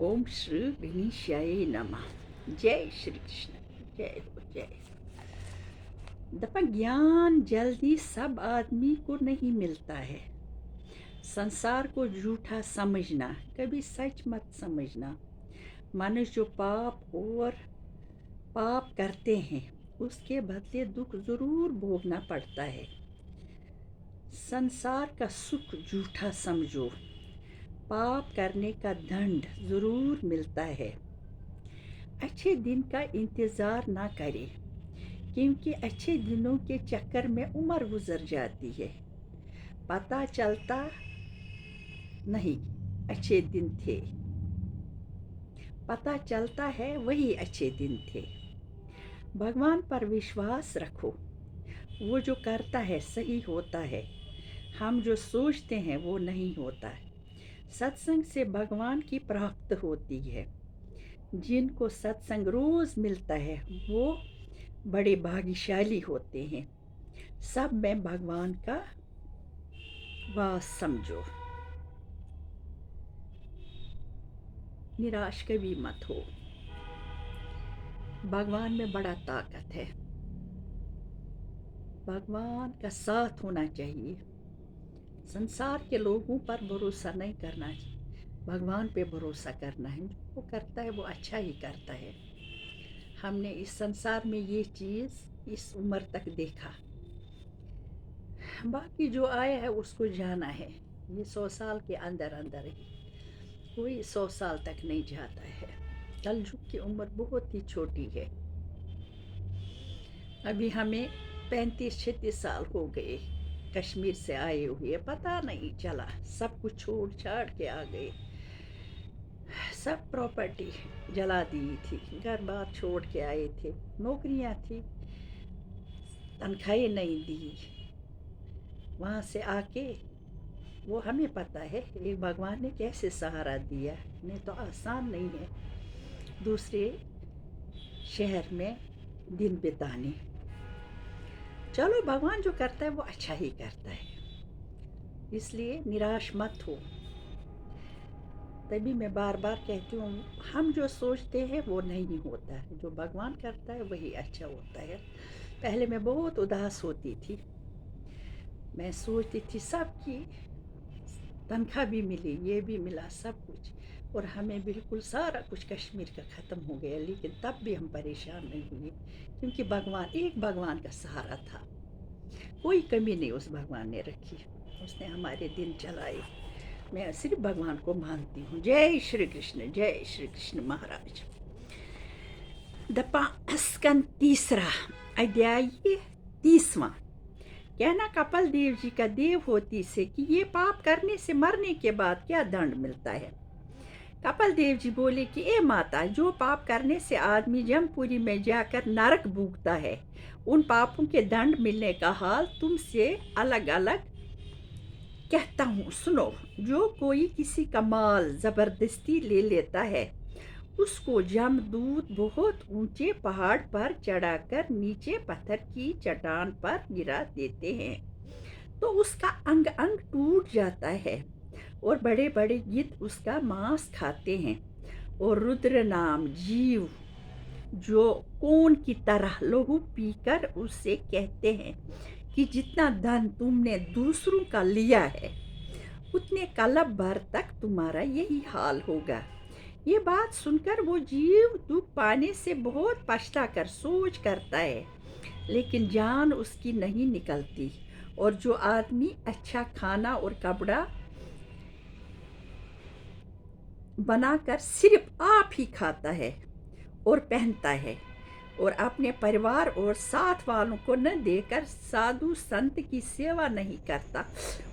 ओम श्री गणेशाय नमः। जय श्री कृष्ण। जय हो जय। दफा ज्ञान जल्दी सब आदमी को नहीं मिलता है। संसार को झूठा समझना, कभी सच मत समझना। मनुष्य जो पाप करते हैं उसके बदले दुख जरूर भोगना पड़ता है। संसार का सुख झूठा समझो, पाप करने का दंड जरूर मिलता है। अच्छे दिन का इंतज़ार ना करें, क्योंकि अच्छे दिनों के चक्कर में उम्र गुजर जाती है। पता चलता नहीं अच्छे दिन थे, पता चलता है वही अच्छे दिन थे। भगवान पर विश्वास रखो, वो जो करता है सही होता है। हम जो सोचते हैं वो नहीं होता है। सत्संग से भगवान की प्राप्त होती है। जिनको सत्संग रोज मिलता है वो बड़े भाग्यशाली होते हैं। सब में भगवान का वास समझो। निराश कभी मत हो, भगवान में बड़ा ताकत है। भगवान का साथ होना चाहिए। संसार के लोगों पर भरोसा नहीं करना चाहिए, भगवान पे भरोसा करना है। जो वो करता है वो अच्छा ही करता है। हमने इस संसार में ये चीज़ इस उम्र तक देखा, बाकी जो आया है उसको जाना है। ये 100 साल के अंदर अंदर ही, कोई 100 साल तक नहीं जाता है। कलयुग की उम्र बहुत ही छोटी है। अभी हमें 35-36 साल हो गए कश्मीर से आए हुए, पता नहीं चला। सब कुछ छोड़ छाड़ के आ गए। सब प्रॉपर्टी जला दी थी, घर बार छोड़ के आए थे। नौकरियां थी, तनख्वाहें नहीं दी। वहाँ से आके वो हमें पता है एक भगवान ने कैसे सहारा दिया। नहीं तो आसान नहीं है दूसरे शहर में दिन बिताने। चलो, भगवान जो करता है वो अच्छा ही करता है, इसलिए निराश मत हो। तभी मैं बार बार कहती हूँ, हम जो सोचते हैं वो नहीं होता है, जो भगवान करता है वही अच्छा होता है। पहले मैं बहुत उदास होती थी, मैं सोचती थी सबकी तनख्वाह भी मिली, ये भी मिला, सब कुछ, और हमें बिल्कुल सारा कुछ कश्मीर का ख़त्म हो गया। लेकिन तब भी हम परेशान नहीं हुए, क्योंकि भगवान का सहारा था। कोई कमी नहीं उस भगवान ने रखी, उसने हमारे दिन चलाए। मैं सिर्फ भगवान को मानती हूँ। जय श्री कृष्ण महाराज। दपा स्कंद 3, अध्याय 30वां। कहना कपिल देव जी का देवहूति से कि ये पाप करने से मरने के बाद क्या दंड मिलता है। कपिल देव जी बोले कि ए माता, जो पाप करने से आदमी जमपुरी में जाकर नरक भोगता है, उन पापों के दंड मिलने का हाल तुमसे अलग अलग कहता हूँ, सुनो। जो कोई किसी का माल जबरदस्ती ले लेता है, उसको जमदूत बहुत ऊंचे पहाड़ पर चढ़ाकर नीचे पत्थर की चट्टान पर गिरा देते हैं, तो उसका अंग अंग टूट जाता है और बड़े बड़े गिद्ध उसका मांस खाते हैं। और रुद्र नाम जीव जो कौन की तरह लहू पीकर उससे कहते हैं कि जितना धन तुमने दूसरों का लिया है उतने कलब भर तक तुम्हारा यही हाल होगा। ये बात सुनकर वो जीव दुख पाने से बहुत पछता कर सोच करता है, लेकिन जान उसकी नहीं निकलती। और जो आदमी अच्छा खाना और कपड़ा बनाकर सिर्फ आप ही खाता है और पहनता है, और अपने परिवार और साथ वालों को न देकर साधु संत की सेवा नहीं करता,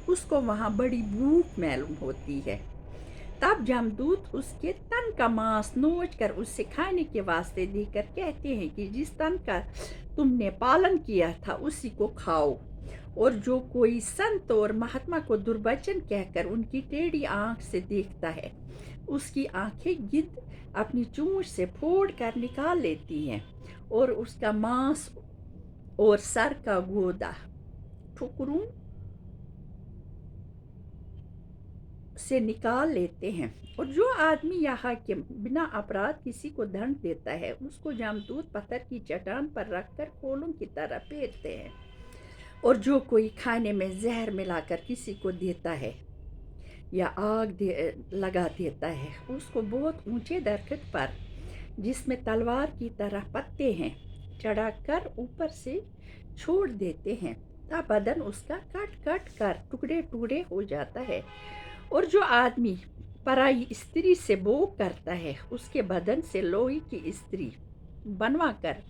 उसको वहाँ बड़ी भूख मालूम होती है। तब जमदूत उसके तन का मांस नोच कर उससे खाने के वास्ते देकर कहते हैं कि जिस तन का तुमने पालन किया था उसी को खाओ। और जो कोई संत और महात्मा को दुर्वचन कहकर उनकी टेढ़ी आंख से देखता है, उसकी आंखें गिद्ध अपनी चोंच से फोड़ कर निकाल लेती हैं, और उसका मांस और सर का गोदा ठुकरों से निकाल लेते हैं। और जो आदमी या हाकिम बिना अपराध किसी को दंड देता है, उसको जमदूत पत्थर की चट्टान पर रखकर कोलों की तरह फेरते हैं। और जो कोई खाने में जहर मिलाकर किसी को देता है या लगा देता है, उसको बहुत ऊंचे दरख्त पर, जिसमें तलवार की तरह पत्ते हैं, चढ़ाकर ऊपर से छोड़ देते हैं। तब बदन उसका कट कट कर टुकड़े टुकड़े हो जाता है। और जो आदमी पराई स्त्री से भोग करता है, उसके बदन से लोहे की स्त्री बनवा कर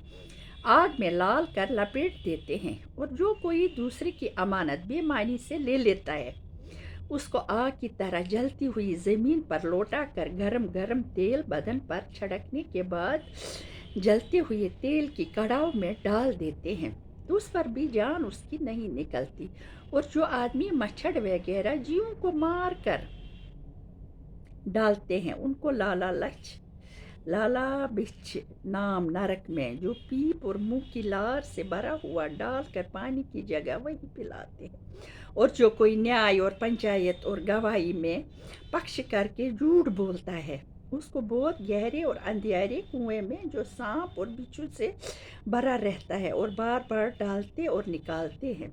आग में लाल कर लपेट देते हैं। और जो कोई दूसरे की अमानत बेईमानी से ले लेता है, उसको आग की तरह जलती हुई ज़मीन पर लौटा कर गरम गरम तेल बदन पर छिड़कने के बाद जलते हुए तेल की कड़ाव में डाल देते हैं, तो उस पर भी जान उसकी नहीं निकलती। और जो आदमी मच्छर वगैरह जीवों को मार कर डालते हैं, उनको लाला बिछ नाम नरक में, जो पीप और मुंह की लार से भरा हुआ डालकर पानी की जगह वही पिलाते हैं। और जो कोई न्याय और पंचायत और गवाही में पक्ष करके झूठ बोलता है, उसको बहुत गहरे और अंधेरे कुएं में, जो सांप और बिच्छू से भरा रहता है और बार बार डालते और निकालते हैं,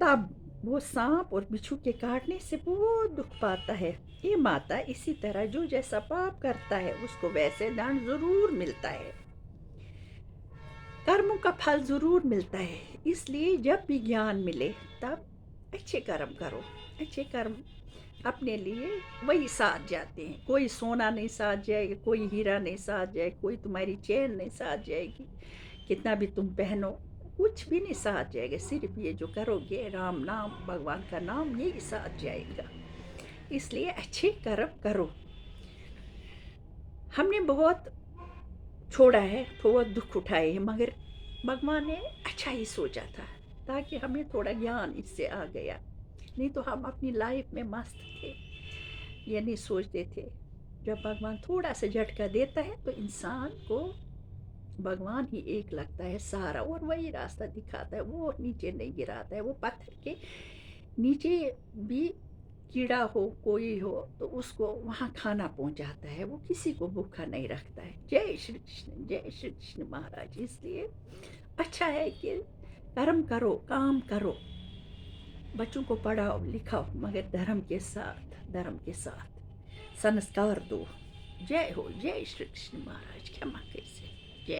तब वो सांप और बिच्छू के काटने से बहुत दुख पाता है। ये माता, इसी तरह जो जैसा पाप करता है, उसको वैसे दंड जरूर मिलता है, कर्मों का फल जरूर मिलता है। इसलिए जब भी ज्ञान मिले, तब अच्छे कर्म करो। अच्छे कर्म अपने लिए वही साथ जाते हैं। कोई सोना नहीं साथ जाएगा, कोई हीरा नहीं साथ जाएगा, कोई तुम्हारी चैन नहीं साथ जाएगी, कितना भी तुम पहनो, कुछ भी नहीं साथ जाएगा। सिर्फ ये जो करोगे राम नाम, भगवान का नाम, यही साथ जाएगा। इसलिए अच्छे कर्म करो। हमने बहुत छोड़ा है, बहुत दुख उठाए हैं, मगर भगवान ने अच्छा ही सोचा था, ताकि हमें थोड़ा ज्ञान इससे आ गया। नहीं तो हम अपनी लाइफ में मस्त थे, ये नहीं सोचते थे। जब भगवान थोड़ा सा झटका देता है, तो इंसान को भगवान ही एक लगता है सारा, और वही रास्ता दिखाता है, वो नीचे नहीं गिराता है। वो पत्थर के नीचे भी कीड़ा हो, कोई हो, तो उसको वहाँ खाना पहुँचाता है, वो किसी को भूखा नहीं रखता है। जय श्री कृष्ण महाराज। इसलिए अच्छा है कि कर्म करो, काम करो, बच्चों को पढ़ाओ लिखाओ, मगर धर्म के साथ संस्कार दो। जय हो, जय श्री कृष्ण महाराज। क्षमा कैसे